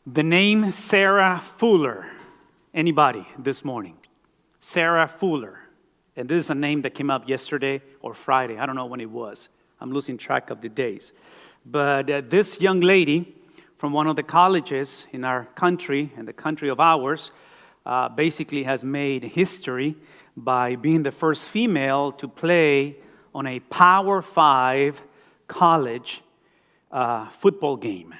The name Sarah Fuller. Anybody this morning? Sarah Fuller. And this is a name that came up yesterday or Friday. I don't know when it was. I'm losing track of the days. But this young lady from one of the colleges in our country, in the country of ours, basically has made history by being the first female to play on a Power 5 college football game.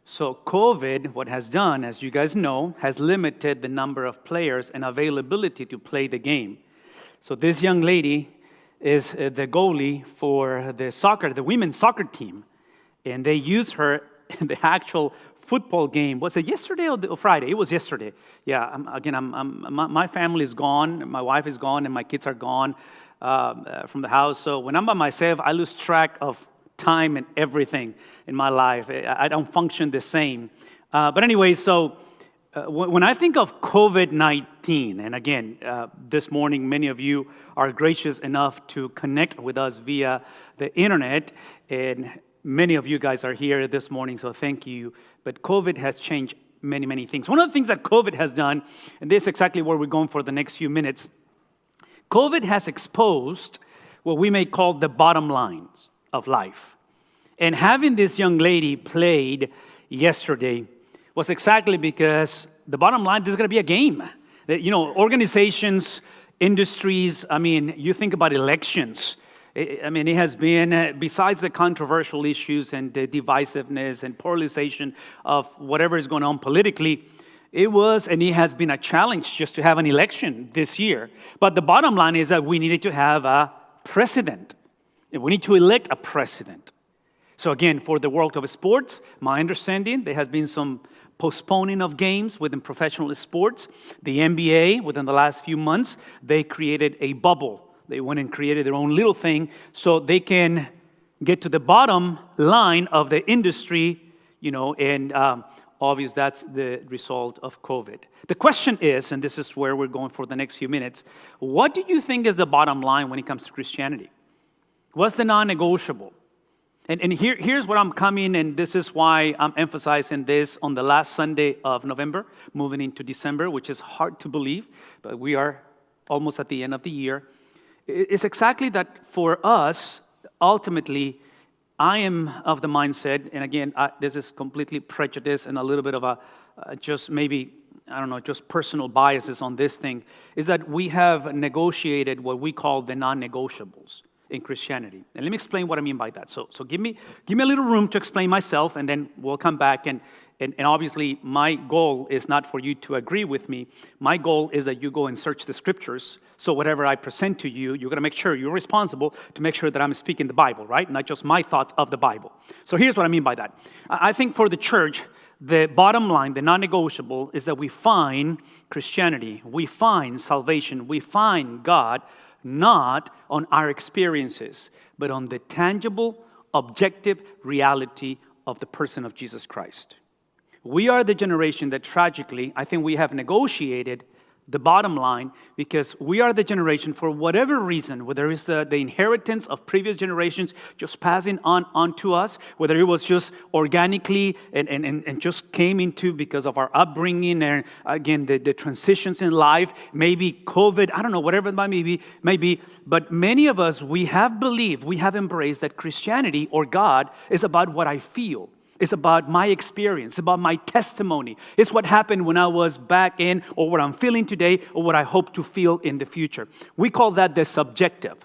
So COVID, what has done, as you guys know, has limited the number of players and availability to play the game. So this young lady is the goalie for the women's soccer team. And they used her in the actual football game. Was it yesterday or Friday? It was yesterday. Yeah, my family is gone, my wife is gone, and my kids are gone from the house. So when I'm by myself, I lose track of time and everything in my life. I don't function the same. But anyway, so when I think of COVID-19, and again, this morning, many of you are gracious enough to connect with us via the internet, and many of you guys are here this morning, so thank you. But COVID has changed many, many things. One of the things that COVID has done, and this is exactly where we're going for the next few minutes, COVID has exposed what we may call the bottom lines of life. And having this young lady played yesterday was exactly because the bottom line, this is going to be a game. You know, organizations, industries, you think about elections. It has been, besides the controversial issues and the divisiveness and polarization of whatever is going on politically, it was and it has been a challenge just to have an election this year. But the bottom line is that we needed to have a president. We need to elect a president. So again, for the world of sports, my understanding, there has been some postponing of games within professional sports. The NBA, within the last few months, they created a bubble. They went and created their own little thing so they can get to the bottom line of the industry, and obviously that's the result of COVID. The question is, and this is where we're going for the next few minutes, what do you think is the bottom line when it comes to Christianity? What's the non-negotiable? And here's where I'm coming, and this is why I'm emphasizing this on the last Sunday of November, moving into December, which is hard to believe, but we are almost at the end of the year. It's exactly that for us, ultimately, I am of the mindset, and again, this is completely prejudice and a little bit of just personal biases on this thing, is that we have negotiated what we call the non-negotiables in Christianity. And let me explain what I mean by that. So give me a little room to explain myself, and then we'll come back. And obviously, my goal is not for you to agree with me. My goal is that you go and search the scriptures. So whatever I present to you, you're going to make sure you're responsible to make sure that I'm speaking the Bible, right? Not just my thoughts of the Bible. So here's what I mean by that. I think for the church, the bottom line, the non-negotiable, is that we find Christianity, we find salvation, we find God, not on our experiences, but on the tangible, objective reality of the person of Jesus Christ. We are the generation that tragically, I think we have negotiated the bottom line because we are the generation, for whatever reason, whether it's the inheritance of previous generations just passing on to us, whether it was just organically and just came into because of our upbringing and again, the transitions in life, maybe COVID, I don't know, whatever it might be, but many of us, we have believed, we have embraced that Christianity or God is about what I feel. It's about my experience, about my testimony. It's what happened when I was back in, or what I'm feeling today, or what I hope to feel in the future. We call that the subjective.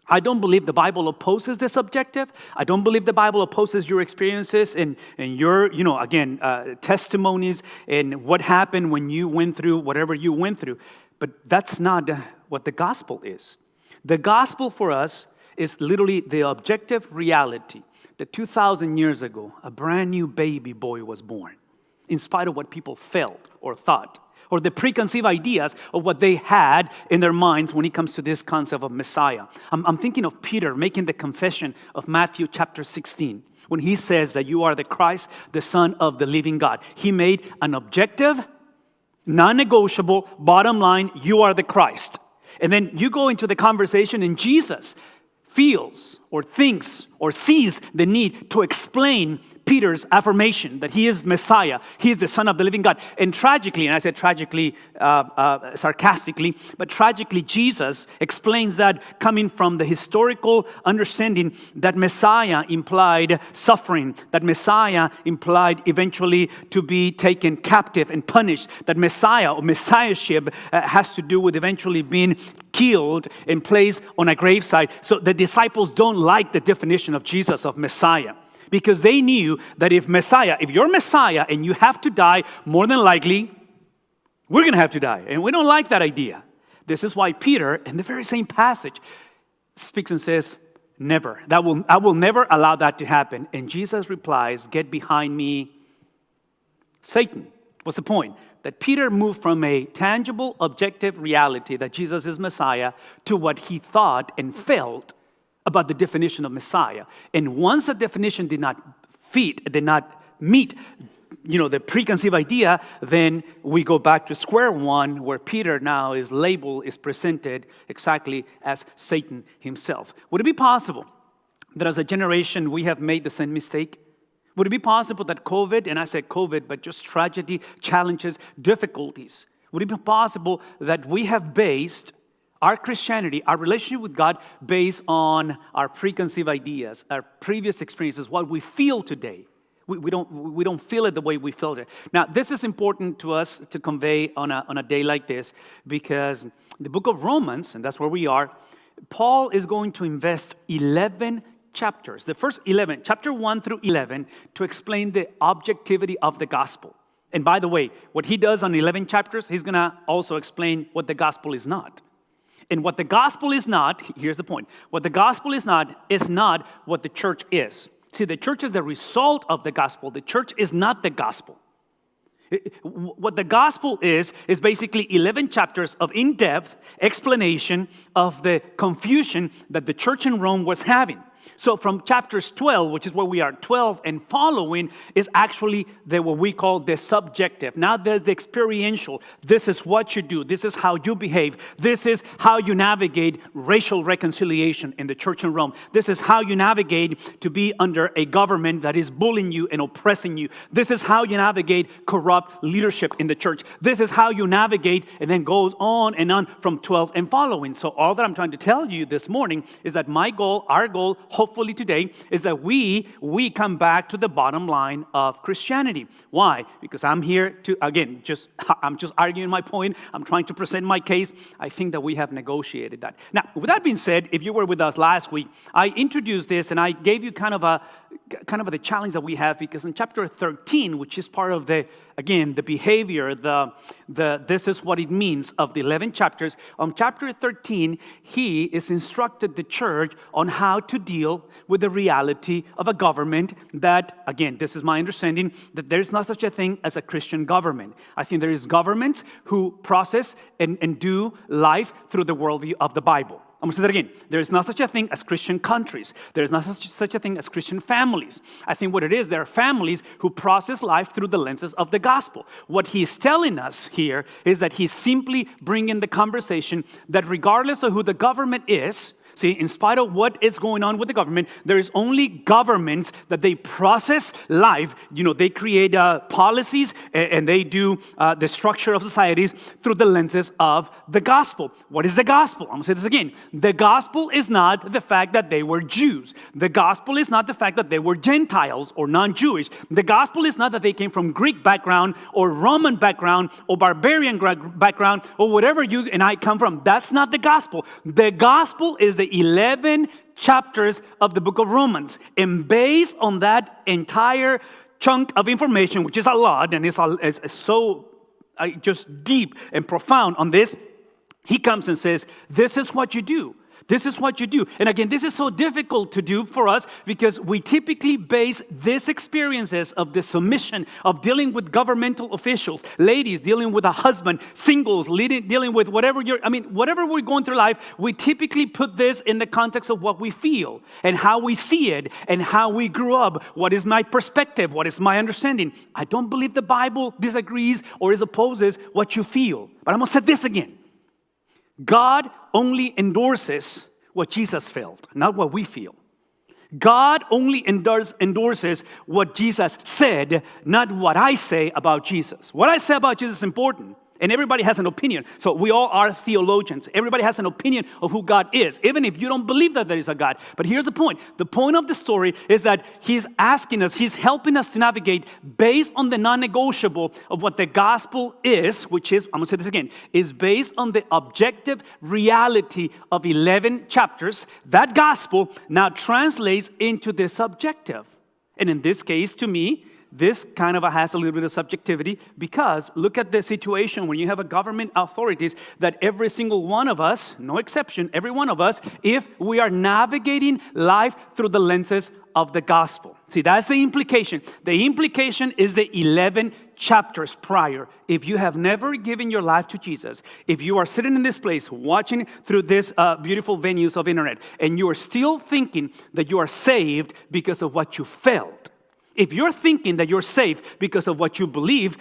I don't believe the Bible opposes the subjective. I don't believe the Bible opposes your experiences and your, testimonies and what happened when you went through whatever you went through. But that's not what the gospel is. The gospel for us is literally the objective reality. That 2,000 years ago, a brand new baby boy was born, in spite of what people felt or thought, or the preconceived ideas of what they had in their minds when it comes to this concept of Messiah. I'm thinking of Peter making the confession of Matthew chapter 16, when he says that you are the Christ, the Son of the living God. He made an objective, non-negotiable, bottom line, you are the Christ. And then you go into the conversation and Jesus feels or thinks or sees the need to explain Peter's affirmation that he is Messiah, he is the Son of the living God. And tragically, and I said tragically sarcastically, but tragically Jesus explains that coming from the historical understanding that Messiah implied suffering, that Messiah implied eventually to be taken captive and punished, that Messiah or Messiahship has to do with eventually being killed and placed on a graveside. So the disciples don't like the definition of Jesus of Messiah, because they knew that if you're Messiah and you have to die, more than likely, we're going to have to die. And we don't like that idea. This is why Peter, in the very same passage, speaks and says, never. I will never allow that to happen. And Jesus replies, get behind me, Satan. What's the point? That Peter moved from a tangible, objective reality that Jesus is Messiah to what he thought and felt about the definition of Messiah. And once the definition did not meet, the preconceived idea, then we go back to square one, where Peter now is presented exactly as Satan himself. Would it be possible that as a generation we have made the same mistake? Would it be possible that COVID, and I said COVID, but just tragedy, challenges, difficulties, would it be possible that we have based our Christianity, our relationship with God, based on our preconceived ideas, our previous experiences, what we feel today? We don't feel it the way we felt it. Now, this is important to us to convey on a day like this, because the book of Romans, and that's where we are, Paul is going to invest 11 chapters, the first 11, chapter 1 through 11, to explain the objectivity of the gospel. And by the way, what he does on 11 chapters, he's going to also explain what the gospel is not. And what the gospel is not, here's the point, what the gospel is not what the church is. See, the church is the result of the gospel. The church is not the gospel. What the gospel is basically 11 chapters of in-depth explanation of the confusion that the church in Rome was having. So from chapters 12, which is where we are, 12 and following, is actually what we call the subjective. Now there's the experiential. This is what you do. This is how you behave. This is how you navigate racial reconciliation in the church in Rome. This is how you navigate to be under a government that is bullying you and oppressing you. This is how you navigate corrupt leadership in the church. This is how you navigate, and then goes on and on from 12 and following. So all that I'm trying to tell you this morning is that my goal, our goal, hopefully today, is that we come back to the bottom line of Christianity. Why? Because I'm here to, again, I'm just arguing my point. I'm trying to present my case. I think that we have negotiated that. Now, with that being said, if you were with us last week, I introduced this and I gave you kind of the challenge that we have, because in chapter 13, which is part of the behavior, this is what it means of the 11 chapters. On chapter 13, he is instructed the church on how to deal with the reality of a government that, again, this is my understanding, that there's not such a thing as a Christian government. I think there is governments who process and do life through the worldview of the Bible. I'm going to say that again. There is not such a thing as Christian countries. There is not such a thing as Christian families. I think what it is, there are families who process life through the lenses of the gospel. What he's telling us here is that he's simply bringing the conversation that regardless of who the government is, see, in spite of what is going on with the government, there is only governments that they process life. They create policies and they do the structure of societies through the lenses of the gospel. What is the gospel? I'm going to say this again. The gospel is not the fact that they were Jews. The gospel is not the fact that they were Gentiles or non-Jewish. The gospel is not that they came from Greek background or Roman background or barbarian background or whatever you and I come from. That's not the gospel. The gospel is the 11 chapters of the book of Romans. And based on that entire chunk of information, which is a lot and is so just deep and profound on this, he comes and says, this is what you do. This is what you do. And again, this is so difficult to do for us because we typically base these experiences of the submission, of dealing with governmental officials, ladies dealing with a husband, singles dealing with whatever we're going through life, we typically put this in the context of what we feel and how we see it and how we grew up. What is my perspective? What is my understanding? I don't believe the Bible disagrees or opposes what you feel. But I'm going to say this again. God only endorses what Jesus felt, not what we feel. God only endorses what Jesus said, not what I say about Jesus. What I say about Jesus is important. And everybody has an opinion. So we all are theologians. Everybody has an opinion of who God is, even if you don't believe that there is a God. But here's the point. The point of the story is that he's asking us, he's helping us to navigate based on the non-negotiable of what the gospel is, which is, I'm going to say this again, is based on the objective reality of 11 chapters. That gospel now translates into the subjective. And in this case, to me, this kind of has a little bit of subjectivity because look at the situation when you have a government authorities that every single one of us, no exception, every one of us, if we are navigating life through the lenses of the gospel. See, that's the implication. The implication is the 11 chapters prior. If you have never given your life to Jesus, if you are sitting in this place watching through this beautiful venues of internet and you are still thinking that you are saved because of what you felt, if you're thinking that you're safe because of what you believe,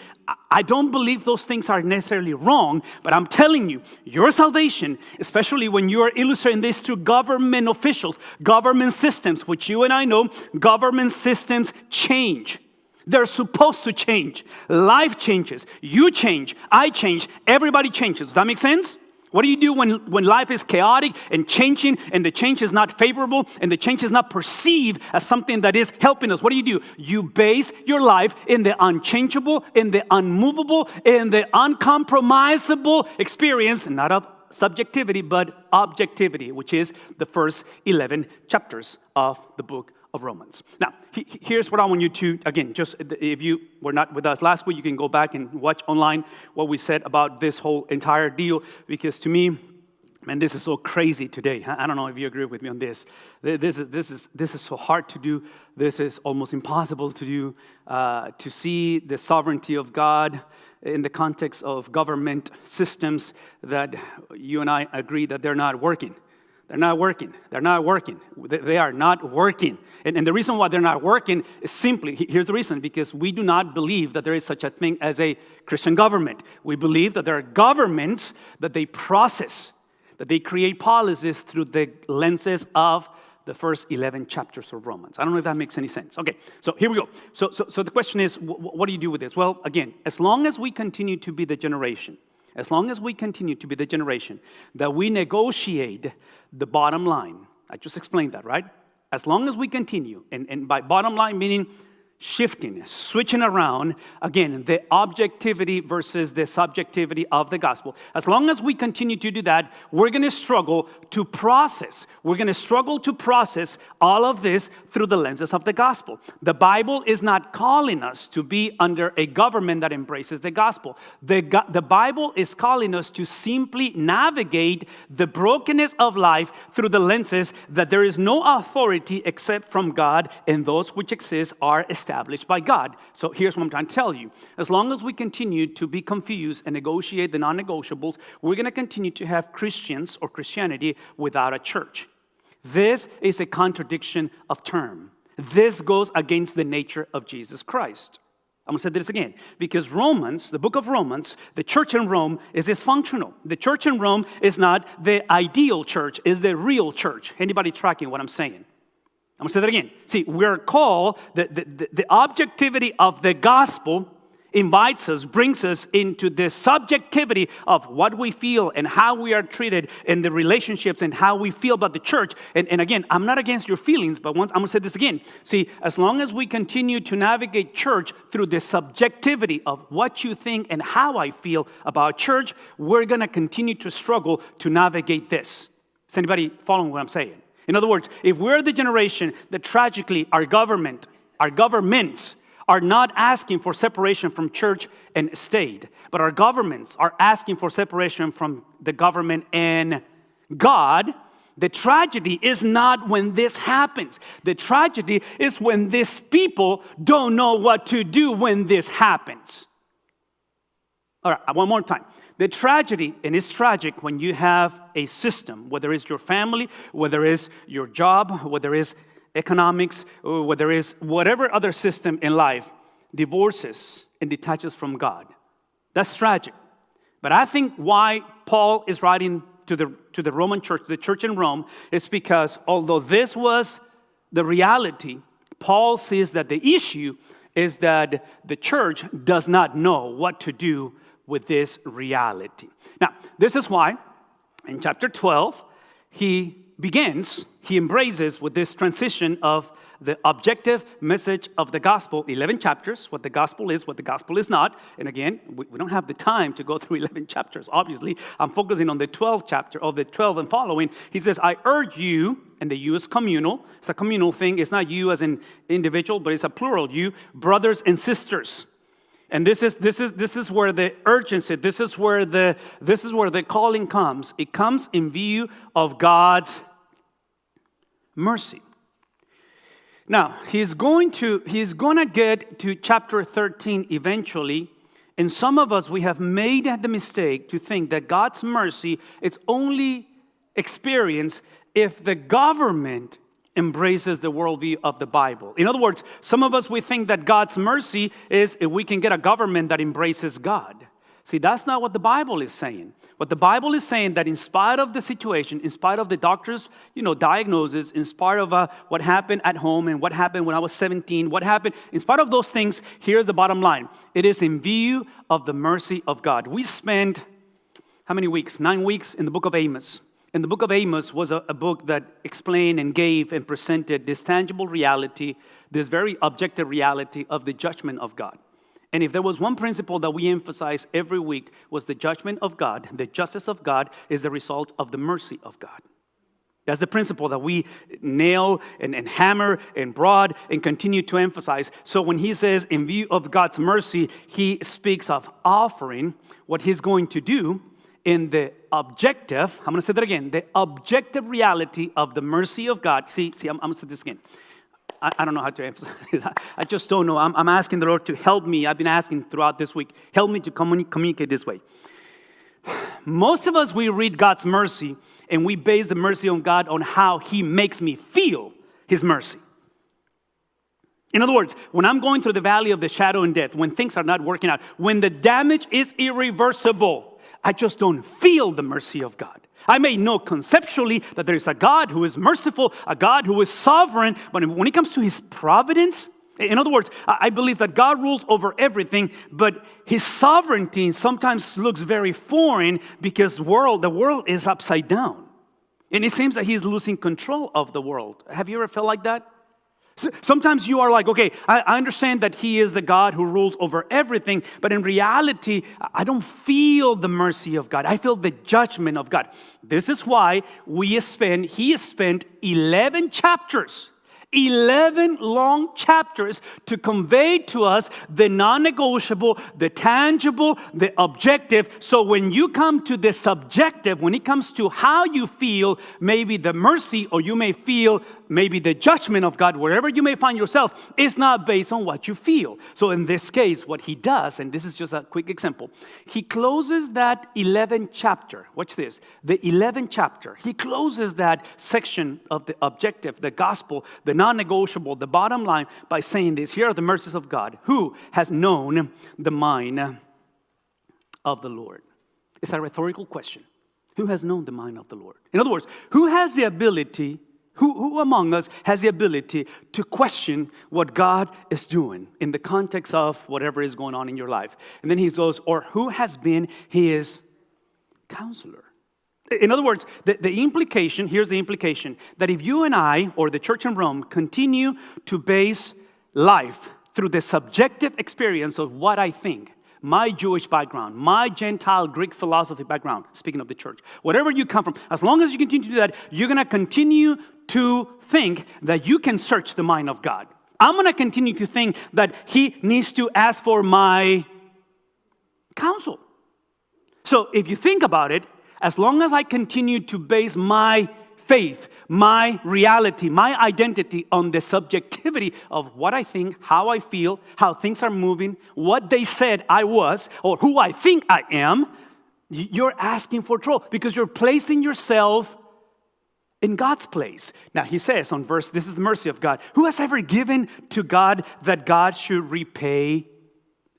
I don't believe those things are necessarily wrong, but I'm telling you, your salvation, especially when you are illustrating this to government officials, government systems, which you and I know, government systems change. They're supposed to change. Life changes. You change. I change. Everybody changes. Does that make sense? What do you do when life is chaotic and changing and the change is not favorable and the change is not perceived as something that is helping us? What do? You base your life in the unchangeable, in the unmovable, in the uncompromisable experience, not of subjectivity, but objectivity, which is the first 11 chapters of the book of Romans. Now, here's what I want you to, again, just if you were not with us last week, you can go back and watch online what we said about this whole entire deal, because to me, man, this is so crazy today. I don't know if you agree with me on this. This is so hard to do. This is almost impossible to do, to see the sovereignty of God in the context of government systems that you and I agree that they're not working. They're not working. They're not working. They are not working. And the reason why they're not working is simply, here's the reason, because we do not believe that there is such a thing as a Christian government. We believe that there are governments that they process, that they create policies through the lenses of the first 11 chapters of Romans. I don't know if that makes any sense. Okay, so here we go. So the question is, what do you do with this? Well, again, as long as we continue to be the generation, that we negotiate the bottom line. I just explained that, right? As long as we continue, and by bottom line meaning shifting, switching around, again, the objectivity versus the subjectivity of the gospel. As long as we continue to do that, we're going to struggle to process. We're going to struggle to process all of this through the lenses of the gospel. The Bible is not calling us to be under a government that embraces the gospel. The Bible is calling us to simply navigate the brokenness of life through the lenses that there is no authority except from God, and those which exist are established by God. So here's what I'm trying to tell you. As long as we continue to be confused and negotiate the non-negotiables, we're going to continue to have Christians or Christianity without a church. This is a contradiction of term. This goes against the nature of Jesus Christ. I'm going to say this again, because Romans, the book of Romans, the church in Rome is dysfunctional. The church in Rome is not the ideal church, is the real church. Anybody tracking what I'm saying? I'm going to say that again. See, we're called, the objectivity of the gospel invites us, brings us into the subjectivity of what we feel and how we are treated in the relationships and how we feel about the church. And again, I'm not against your feelings, but I'm going to say this again. See, as long as we continue to navigate church through the subjectivity of what you think and how I feel about church, we're going to continue to struggle to navigate this. Is anybody following what I'm saying? In other words, if we're the generation that tragically our governments are not asking for separation from church and state, but our governments are asking for separation from the government and God, the tragedy is not when this happens. The tragedy is when these people don't know what to do when this happens. All right, one more time. The tragedy, and it's tragic when you have a system, whether it's your family, whether it's your job, whether it's economics, or whether it's whatever other system in life, divorces and detaches from God. That's tragic. But I think why Paul is writing to the Roman church, the church in Rome, is because although this was the reality, Paul says that the issue is that the church does not know what to do with this reality. Now, this is why in chapter 12, he embraces with this transition of the objective message of the gospel, 11 chapters, what the gospel is not. And again, we don't have the time to go through 11 chapters, obviously. I'm focusing on the 12th chapter, of the 12 and following. He says, I urge you, and the you is communal. It's a communal thing. It's not you as an individual, but it's a plural you, brothers and sisters. And this is where the urgency, this is where the calling comes. It comes in view of God's mercy. Now, he's going to get to chapter 13 eventually, and some of us, we have made the mistake to think that God's mercy is only experienced if the government embraces the worldview of the Bible. In other words, some of us, we think that God's mercy is if we can get a government that embraces God. See, that's not what the Bible is saying. What the Bible is saying that in spite of the situation, in spite of the doctor's, diagnosis, in spite of what happened at home and what happened when I was 17, what happened, in spite of those things, here's the bottom line. It is in view of the mercy of God. We spent, how many weeks? 9 weeks in the book of Amos. And the book of Amos was a book that explained and gave and presented this tangible reality, this very objective reality of the judgment of God. And if there was one principle that we emphasize every week was the judgment of God, the justice of God is the result of the mercy of God. That's the principle that we nail and hammer and broad and continue to emphasize. So when he says in view of God's mercy, he speaks of offering what he's going to do in the objective, I'm going to say that again, the objective reality of the mercy of God. See, I'm going to say this again. I don't know how to emphasize this. I just don't know. I'm asking the Lord to help me. I've been asking throughout this week, help me to communicate this way. Most of us, we read God's mercy, and we base the mercy of God on how he makes me feel his mercy. In other words, when I'm going through the valley of the shadow and death, when things are not working out, when the damage is irreversible, I just don't feel the mercy of God. I may know conceptually that there is a God who is merciful, a God who is sovereign, but when it comes to his providence, in other words, I believe that God rules over everything, but his sovereignty sometimes looks very foreign because the world is upside down. And it seems that he's losing control of the world. Have you ever felt like that? Sometimes you are like, okay, I understand that he is the God who rules over everything, but in reality, I don't feel the mercy of God. I feel the judgment of God. This is why he has spent 11 chapters, 11 long chapters to convey to us the non-negotiable, the tangible, the objective. So when you come to the subjective, when it comes to how you feel, maybe the mercy, or you may feel maybe the judgment of God, wherever you may find yourself, is not based on what you feel. So in this case, what he does, and this is just a quick example, he closes that 11th chapter. Watch this. The 11th chapter. He closes that section of the objective, the gospel, the non-negotiable, the bottom line, by saying this: here are the mercies of God. Who has known the mind of the Lord? It's a rhetorical question. Who has known the mind of the Lord? In other words, who has the ability, who among us has the ability to question what God is doing in the context of whatever is going on in your life? And then he goes, or who has been his counselor? In other words, the implication, here's the implication, that if you and I, or the church in Rome, continue to base life through the subjective experience of what I think, my Jewish background, my Gentile Greek philosophy background, speaking of the church, whatever you come from, as long as you continue to do that, you're going to continue to think that you can search the mind of God. I'm going to continue to think that he needs to ask for my counsel. So if you think about it, as long as I continue to base my faith, my reality, my identity on the subjectivity of what I think, how I feel, how things are moving, what they said I was, or who I think I am, you're asking for trouble because you're placing yourself in God's place. Now he says on verse, this is the mercy of God. Who has ever given to God that God should repay?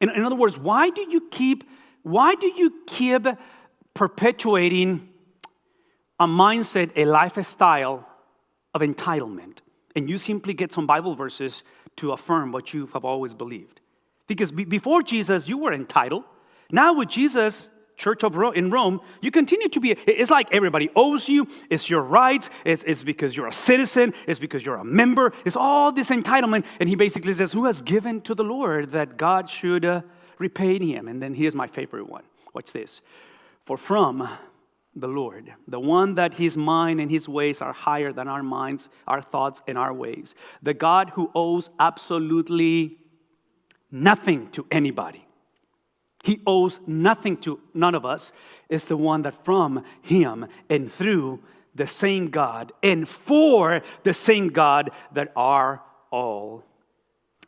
In other words, why do you keep perpetuating a mindset, a lifestyle of entitlement? And you simply get some Bible verses to affirm what you have always believed. Because before Jesus, you were entitled. Now with Jesus, Church of Rome, in Rome, you continue to be, it's like everybody owes you, it's your rights, it's because you're a citizen, it's because you're a member, it's all this entitlement. And he basically says, who has given to the Lord that God should repay him? And then here's my favorite one. Watch this. For from the Lord, the one that his mind and his ways are higher than our minds, our thoughts, and our ways. The God who owes absolutely nothing to anybody. He owes nothing to none of us. Is the one that from him and through the same God and for the same God that are all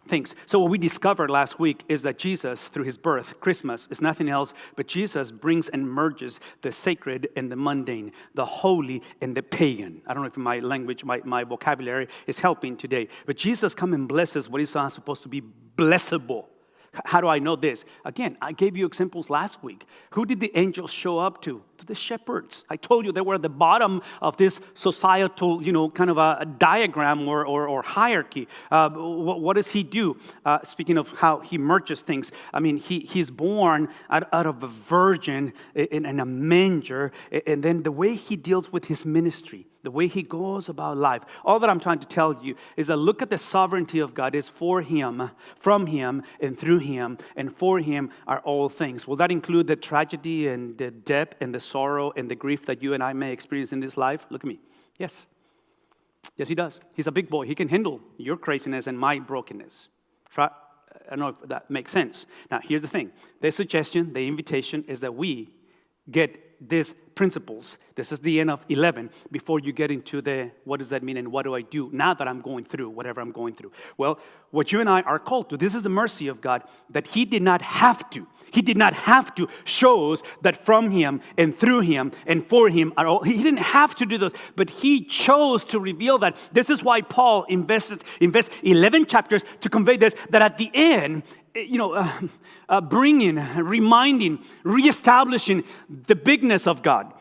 things. So what we discovered last week is that Jesus, through his birth, Christmas, is nothing else but Jesus brings and merges the sacred and the mundane, the holy and the pagan. I don't know if my language, my vocabulary is helping today. But Jesus comes and blesses what is not supposed to be blessable. How do I know this? Again, I gave you examples last week. Who did the angels show up to? To the shepherds. I told you they were at the bottom of this societal, kind of a diagram or hierarchy. What does he do? Speaking of how he merges things, I mean, he's born out of a virgin in a manger, and then the way he deals with his ministry, the way he goes about life. All that I'm trying to tell you is that look at the sovereignty of God is for him, from him, and through him, and for him are all things. Will that include the tragedy and the depth and the sorrow and the grief that you and I may experience in this life? Look at me. Yes. Yes, he does. He's a big boy. He can handle your craziness and my brokenness. I don't know if that makes sense. Now, here's the thing. The suggestion, the invitation is that we get these principles. This is the end of 11 before you get into the what does that mean and what do I do now that I'm going through whatever I'm going through. Well, what you and I are called to, this is the mercy of God that he did not have to. He did not have to shows that from him and through him and for him are all. He didn't have to do those, but he chose to reveal that. This is why Paul invests 11 chapters to convey this, that at the end, bringing, reminding, reestablishing the bigness of God.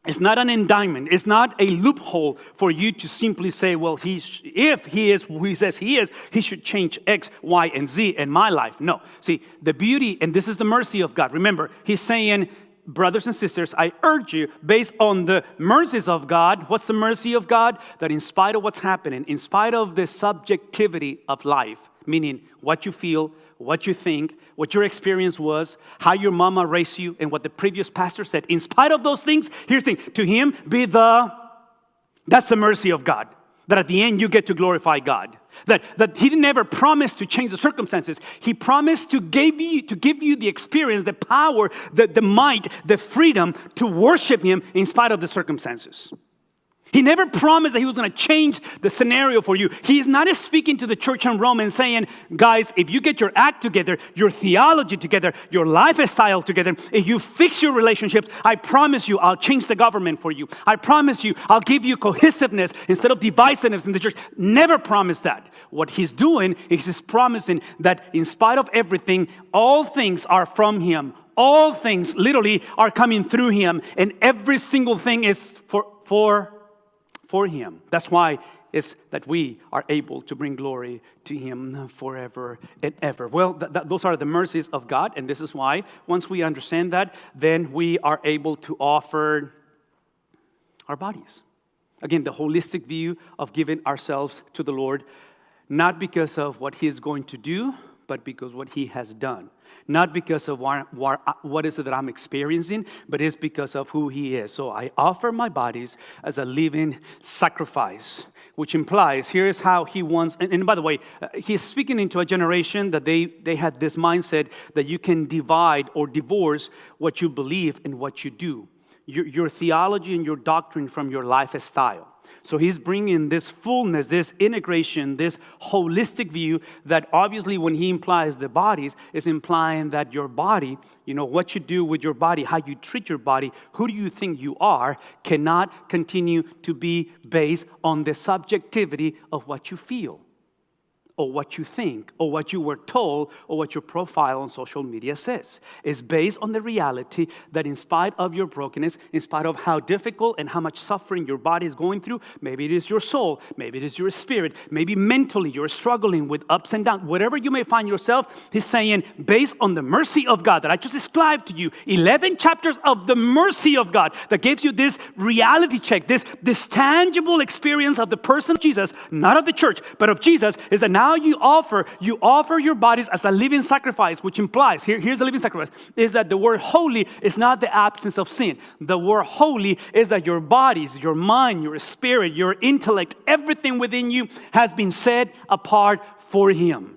It's not an indictment. It's not a loophole for you to simply say, well, if he is who he says he is, he should change X, Y, and Z in my life. No. See, the beauty, and this is the mercy of God. Remember, he's saying, brothers and sisters, I urge you, based on the mercies of God, what's the mercy of God? That in spite of what's happening, in spite of the subjectivity of life, meaning what you feel, what you think, what your experience was, how your mama raised you, and what the previous pastor said. In spite of those things, here's the thing. To him that's the mercy of God. That at the end you get to glorify God. That he didn't ever promise to change the circumstances. He promised to give you the experience, the power, the might, the freedom to worship him in spite of the circumstances. He never promised that he was going to change the scenario for you. He is not speaking to the church in Rome and saying, guys, if you get your act together, your theology together, your lifestyle together, if you fix your relationships, I promise you I'll change the government for you. I promise you I'll give you cohesiveness instead of divisiveness in the church. Never promised that. What he's doing is he's promising that in spite of everything, all things are from him. All things literally are coming through him, and every single thing is for him. That's why it's that we are able to bring glory to him forever and ever. Well, those are the mercies of God, and this is why once we understand that, then we are able to offer our bodies. Again, the holistic view of giving ourselves to the Lord, not because of what he is going to do, but because what he has done. Not because of what is it that I'm experiencing, but it's because of who he is. So I offer my bodies as a living sacrifice, which implies, here is how he wants, and by the way, he's speaking into a generation that they had this mindset that you can divide or divorce what you believe and what you do. Your theology and your doctrine from your lifestyle. So he's bringing this fullness, this integration, this holistic view that obviously when he implies the bodies is implying that your body, what you do with your body, how you treat your body, who do you think you are, cannot continue to be based on the subjectivity of what you feel. or what you think, or what you were told, or what your profile on social media says. It's based on the reality that in spite of your brokenness, in spite of how difficult and how much suffering your body is going through, maybe it is your soul, maybe it is your spirit, maybe mentally you're struggling with ups and downs, whatever you may find yourself, he's saying, based on the mercy of God that I just described to you, 11 chapters of the mercy of God that gives you this reality check, this tangible experience of the person of Jesus, not of the church, but of Jesus, is that now you offer your bodies as a living sacrifice, which implies, here's the living sacrifice, is that the word holy is not the absence of sin. The word holy is that your bodies, your mind, your spirit, your intellect, everything within you has been set apart for Him.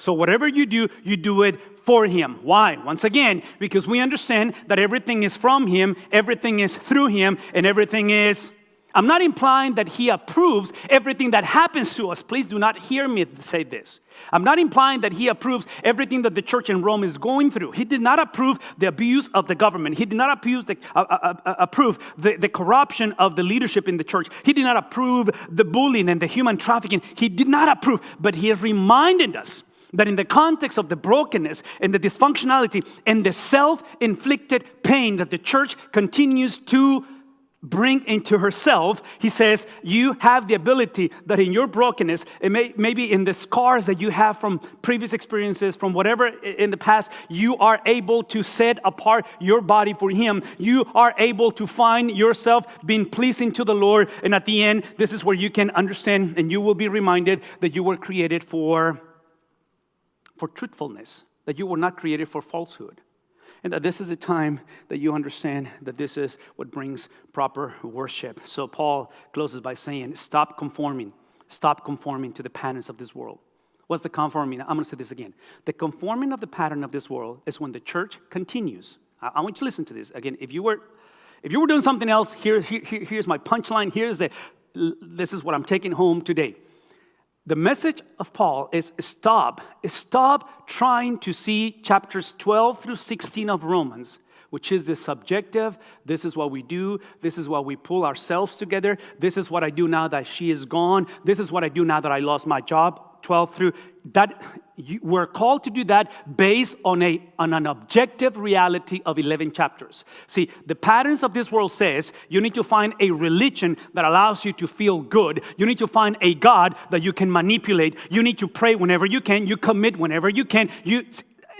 So whatever you do it for Him. Why? Once again, because we understand that everything is from Him, everything is through Him, and everything is... I'm not implying that He approves everything that happens to us. Please do not hear me say this. I'm not implying that He approves everything that the church in Rome is going through. He did not approve the abuse of the government. He did not approve the corruption of the leadership in the church. He did not approve the bullying and the human trafficking. He did not approve, but He has reminded us that in the context of the brokenness and the dysfunctionality and the self-inflicted pain that the church continues to bring into herself, he says, you have the ability that in your brokenness, maybe in the scars that you have from previous experiences, from whatever in the past, you are able to set apart your body for Him. You are able to find yourself being pleasing to the Lord. And at the end, this is where you can understand and you will be reminded that you were created for truthfulness, that you were not created for falsehood. And that this is a time that you understand that this is what brings proper worship. So Paul closes by saying, stop conforming to the patterns of this world. What's the conforming? I'm going to say this again. The conforming of the pattern of this world is when the church continues. I want you to listen to this. Again, if you were doing something else, here's my punchline. This is what I'm taking home today. The message of Paul is stop trying to see chapters 12 through 16 of Romans, which is the subjective, this is what we do, this is what we pull ourselves together, this is what I do now that she is gone, this is what I do now that I lost my job, 12 through, that we're called to do that based on an objective reality of 11 chapters. See, the patterns of this world says you need to find a religion that allows you to feel good. You need to find a God that you can manipulate. You need to pray whenever you can. You commit whenever you can.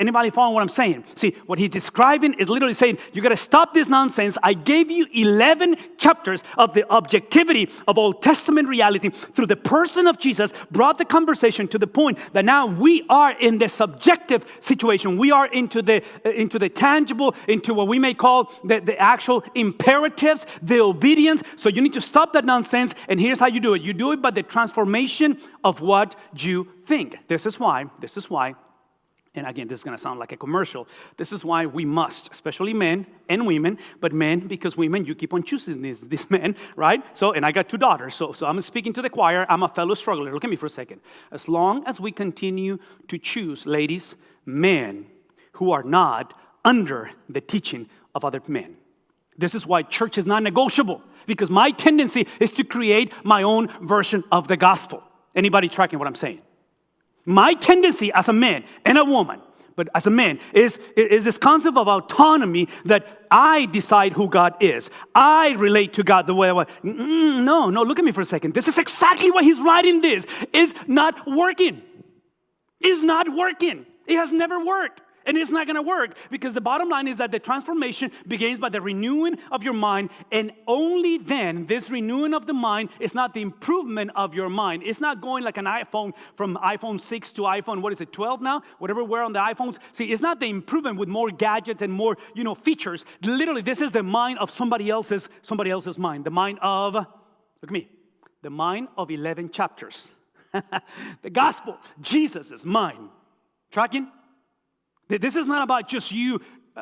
Anybody following what I'm saying? See, what he's describing is literally saying, you got to stop this nonsense. I gave you 11 chapters of the objectivity of Old Testament reality through the person of Jesus, brought the conversation to the point that now we are in the subjective situation. We are into the tangible, into what we may call the actual imperatives, the obedience. So you need to stop that nonsense. And here's how you do it. You do it by the transformation of what you think. This is why. And again, this is going to sound like a commercial. This is why we must, especially men and women, but men, because women, you keep on choosing these men, right? So, and I got 2 daughters, so I'm speaking to the choir. I'm a fellow struggler. Look at me for a second. As long as we continue to choose, ladies, men who are not under the teaching of other men. This is why church is not negotiable, because my tendency is to create my own version of the gospel. Anybody tracking what I'm saying? My tendency as a man and a woman, but as a man, is this concept of autonomy that I decide who God is. I relate to God the way I want. No, look at me for a second. This is exactly why he's writing this. It's not working. It's not working. It has never worked. And it's not going to work, because the bottom line is that the transformation begins by the renewing of your mind, and only then this renewing of the mind is not the improvement of your mind. It's not going like an iPhone from iPhone 6 to iPhone, 12 now? Whatever we're on the iPhones. See, it's not the improvement with more gadgets and more, features. Literally, this is the mind of somebody else's mind. The mind of, look at me, the mind of 11 chapters. The gospel, Jesus' mind. Tracking? This is not about just you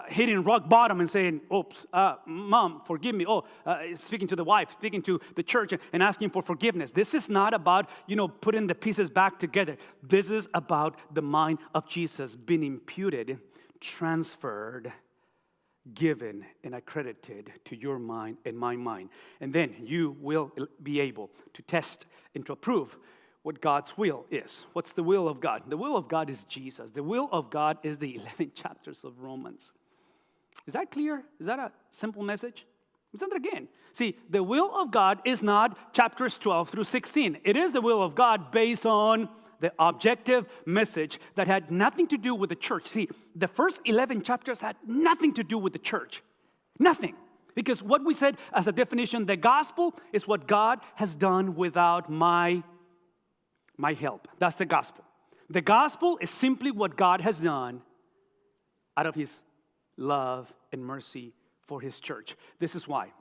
hitting rock bottom and saying, oops, mom, forgive me. Speaking to the wife, speaking to the church and asking for forgiveness. This is not about, putting the pieces back together. This is about the mind of Jesus being imputed, transferred, given, and accredited to your mind and my mind. And then you will be able to test and to approve what God's will is. What's the will of God? The will of God is Jesus. The will of God is the 11 chapters of Romans. Is that clear? Is that a simple message? Listen to it again. See, the will of God is not chapters 12 through 16. It is the will of God based on the objective message that had nothing to do with the church. See, the first 11 chapters had nothing to do with the church. Nothing. Because what we said as a definition, the gospel is what God has done without my help. That's the gospel. The gospel is simply what God has done out of his love and mercy for his church. This is why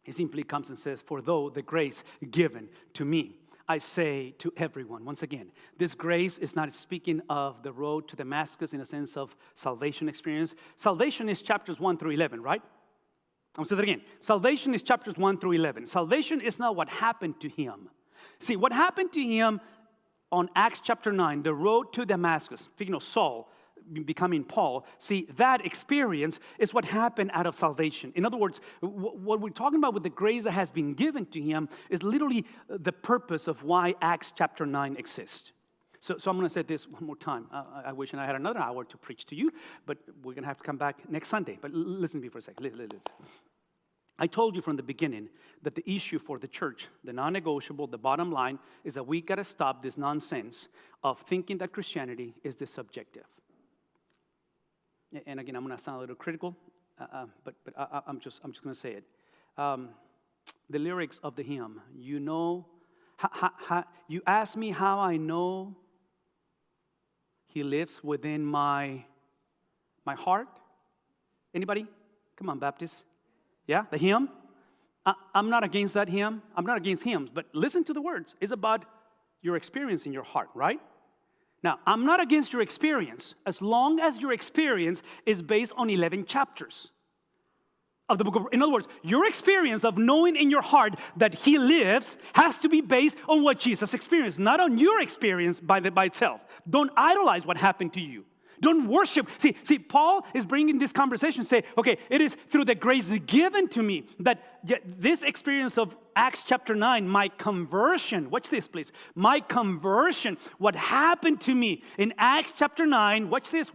he simply comes and says, for though the grace given to me, I say to everyone, once again, this grace is not speaking of the road to Damascus in a sense of salvation experience. Salvation is chapters 1 through 11, right? I'll say that again. Salvation is chapters 1 through 11. Salvation is not what happened to him. See, what happened to him on Acts chapter 9, the road to Damascus, speaking of Saul becoming Paul, see, that experience is what happened out of salvation. In other words, what we're talking about with the grace that has been given to him is literally the purpose of why Acts chapter 9 exists. So I'm going to say this one more time. I wish I had another hour to preach to you, but we're going to have to come back next Sunday. But listen to me for a second. Listen. I told you from the beginning that the issue for the church, the non-negotiable, the bottom line, is that we got to stop this nonsense of thinking that Christianity is the subjective. And again, I'm going to sound a little critical, but I'm just going to say it. The lyrics of the hymn, you know, you ask me how I know he lives within my heart. Anybody? Come on, Baptists. Yeah, the hymn. I'm not against that hymn. I'm not against hymns, but listen to the words. It's about your experience in your heart, right? Now, I'm not against your experience as long as your experience is based on 11 chapters of the book of, in other words, your experience of knowing in your heart that he lives has to be based on what Jesus experienced, not on your experience by itself. Don't idolize what happened to you. Don't worship. See, Paul is bringing this conversation to say, okay, it is through the grace given to me that this experience of Acts chapter 9, my conversion, watch this please, my conversion, what happened to me in Acts chapter 9, watch this.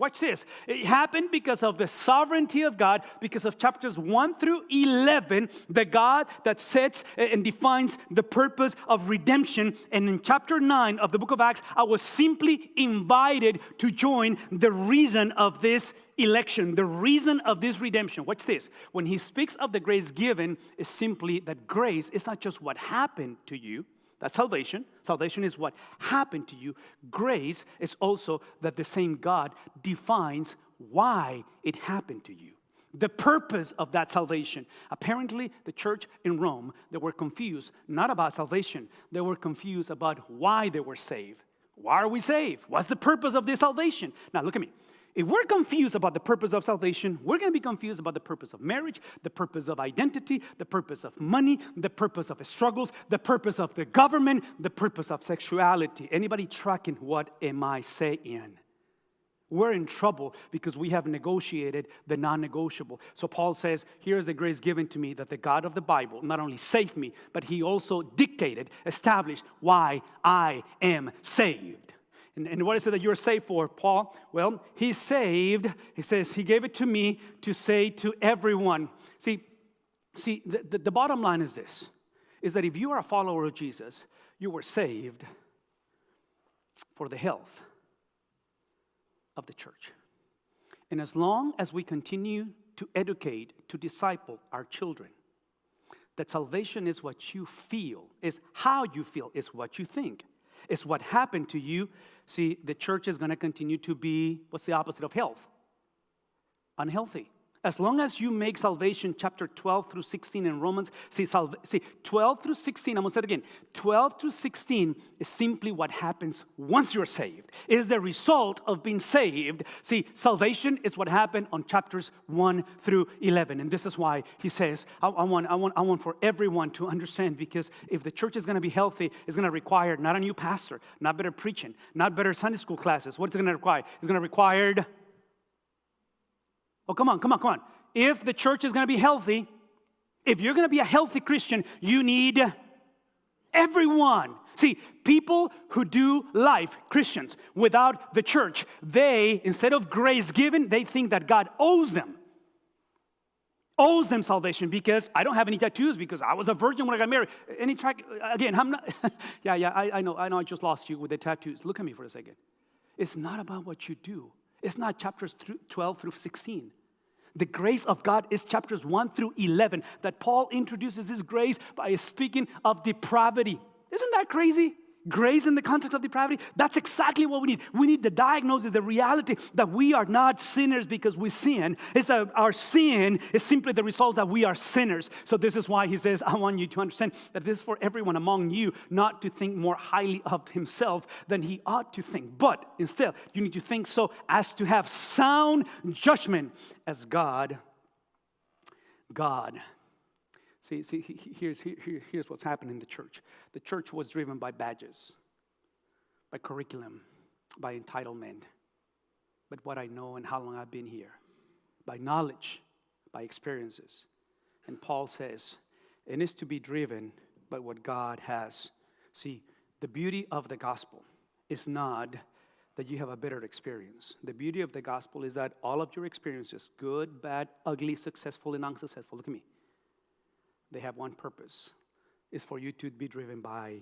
It happened because of the sovereignty of God, because of chapters 1 through 11, the God that sets and defines the purpose of redemption. And in chapter 9 of the book of Acts, I was simply invited to join the reason of this election, the reason of this redemption. Watch this. When he speaks of the grace given, is simply that grace is not just what happened to you. That's salvation. Salvation is what happened to you. Grace is also that the same God defines why it happened to you. The purpose of that salvation. Apparently, the church in Rome, they were confused, not about salvation. They were confused about why they were saved. Why are we saved? What's the purpose of this salvation? Now, look at me. If we're confused about the purpose of salvation, we're going to be confused about the purpose of marriage, the purpose of identity, the purpose of money, the purpose of struggles, the purpose of the government, the purpose of sexuality. Anybody tracking what am I saying? We're in trouble because we have negotiated the non-negotiable. So Paul says, here's the grace given to me that the God of the Bible not only saved me, but he also dictated, established why I am saved. And what is it that you're saved for, Paul? Well, he's saved. He says he gave it to me to say to everyone. See, the bottom line is this, is that if you are a follower of Jesus, you were saved for the health of the church. And as long as we continue to educate, to disciple our children, that salvation is what you feel, is how you feel, is what you think, is what happened to you. See, the church is going to continue to be, what's the opposite of health? Unhealthy. As long as you make salvation chapter 12 through 16 in Romans, see 12 through 16, I'm going to say it again. 12 through 16 is simply what happens once you're saved. It is the result of being saved. See, salvation is what happened on chapters 1 through 11. And this is why he says, I want for everyone to understand, because if the church is going to be healthy, it's going to require not a new pastor, not better preaching, not better Sunday school classes. What's it going to require? It's going to require... Oh, come on. If the church is going to be healthy, if you're going to be a healthy Christian, you need Everyone. See, people who do life, Christians, without the church, they, instead of grace given, they think that God owes them salvation because I don't have any tattoos because I was a virgin when I got married. Again, I'm not, I know I just lost you with the tattoos. Look at me for a second. It's not about what you do. It's not chapters 12 through 16. The grace of God is chapters 1 through 11 that Paul introduces this grace by speaking of depravity. Isn't that crazy? Grace in the context of depravity. That's exactly what we need. We need the diagnosis, the reality that we are not sinners because we sin. It's that our sin is simply the result that we are sinners. So this is why he says, I want you to understand that this is for everyone among you not to think more highly of himself than he ought to think. But instead, you need to think so as to have sound judgment as God. See, here's what's happening in the church. The church was driven by badges, by curriculum, by entitlement. But what I know and how long I've been here, by knowledge, by experiences. And Paul says, it is to be driven by what God has. See, the beauty of the gospel is not that you have a better experience. The beauty of the gospel is that all of your experiences, good, bad, ugly, successful, and unsuccessful, look at me, they have one purpose. It's for you to be driven by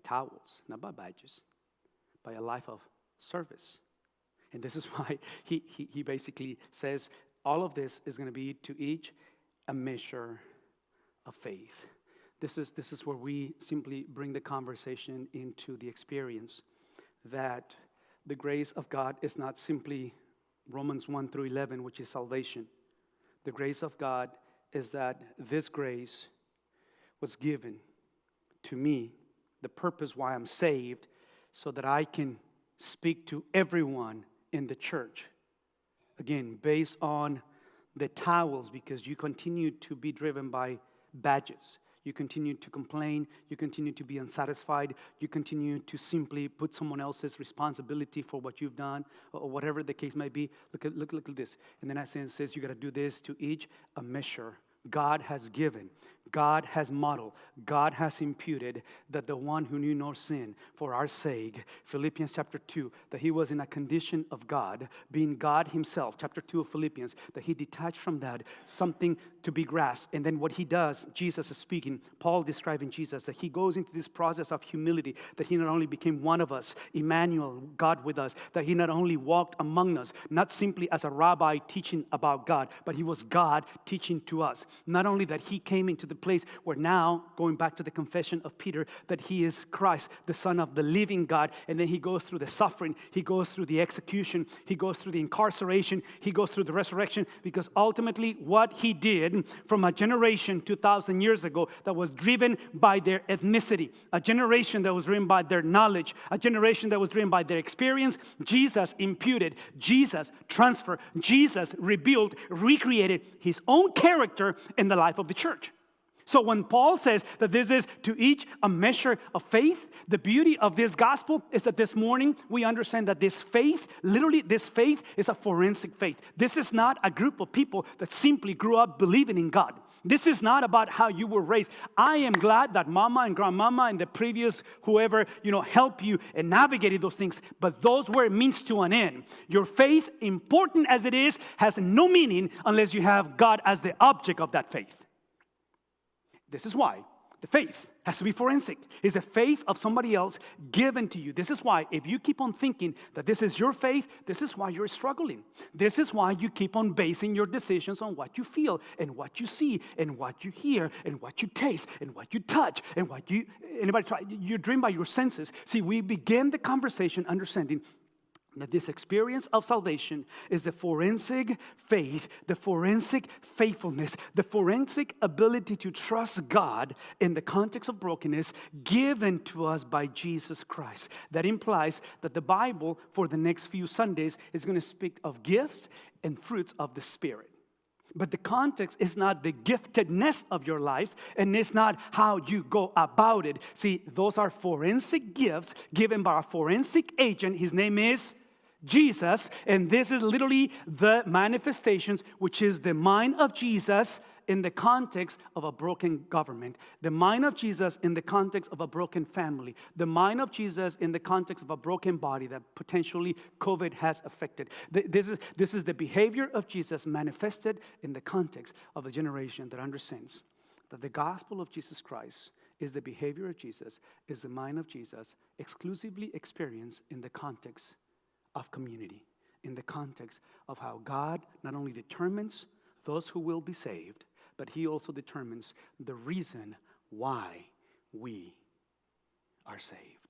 towels, not by badges, by a life of service. And this is why he basically says all of this is going to be to each a measure of faith. This is where we simply bring the conversation into the experience that the grace of God is not simply Romans 1 through 11, which is salvation. The grace of God is that this grace was given to me, the purpose why I'm saved, so that I can speak to everyone in the church. Again, based on the towels, because you continue to be driven by badges. You continue to complain. You continue to be unsatisfied. You continue to simply put someone else's responsibility for what you've done, or whatever the case might be. Look at this. And then that sentence says you got to do this to each a measure. God has given, God has modeled, God has imputed that the one who knew no sin for our sake, Philippians chapter 2, that he was in a condition of God, being God himself, chapter 2 of Philippians, that he detached from that something to be grasped. And then what he does, Jesus is speaking, Paul describing Jesus, that he goes into this process of humility, that he not only became one of us, Emmanuel, God with us, that he not only walked among us, not simply as a rabbi teaching about God, but he was God teaching to us. Not only that he came into the place where now, going back to the confession of Peter, that he is Christ, the Son of the living God, and then he goes through the suffering, he goes through the execution, he goes through the incarceration, he goes through the resurrection, because ultimately what he did from a generation 2,000 years ago that was driven by their ethnicity, a generation that was driven by their knowledge, a generation that was driven by their experience, Jesus imputed, Jesus transferred, Jesus rebuilt, recreated his own character in the life of the church. So when Paul says that this is to each a measure of faith, the beauty of this gospel is that this morning we understand that this faith, literally this faith is a forensic faith. This is not a group of people that simply grew up believing in God. This is not about how you were raised. I am glad that mama and grandmama and the previous whoever, helped you and navigated those things, but those were means to an end. Your faith, important as it is, has no meaning unless you have God as the object of that faith. This is why the faith has to be forensic. It's a faith of somebody else given to you. This is why if you keep on thinking that this is your faith, this is why you're struggling. This is why you keep on basing your decisions on what you feel and what you see and what you hear and what you taste and what you touch and what you're driven by your senses. See, we begin the conversation understanding that this experience of salvation is the forensic faith, the forensic faithfulness, the forensic ability to trust God in the context of brokenness given to us by Jesus Christ. That implies that the Bible for the next few Sundays is going to speak of gifts and fruits of the Spirit. But the context is not the giftedness of your life, and it's not how you go about it. See, those are forensic gifts given by a forensic agent. His name is Jesus, and this is literally the manifestations, which is the mind of Jesus in the context of a broken government, the mind of Jesus in the context of a broken family, the mind of Jesus in the context of a broken body that potentially COVID has affected. This is the behavior of Jesus manifested in the context of a generation that understands that the gospel of Jesus Christ is the behavior of Jesus, is the mind of Jesus, exclusively experienced in the context of community, in the context of how God not only determines those who will be saved, but he also determines the reason why we are saved.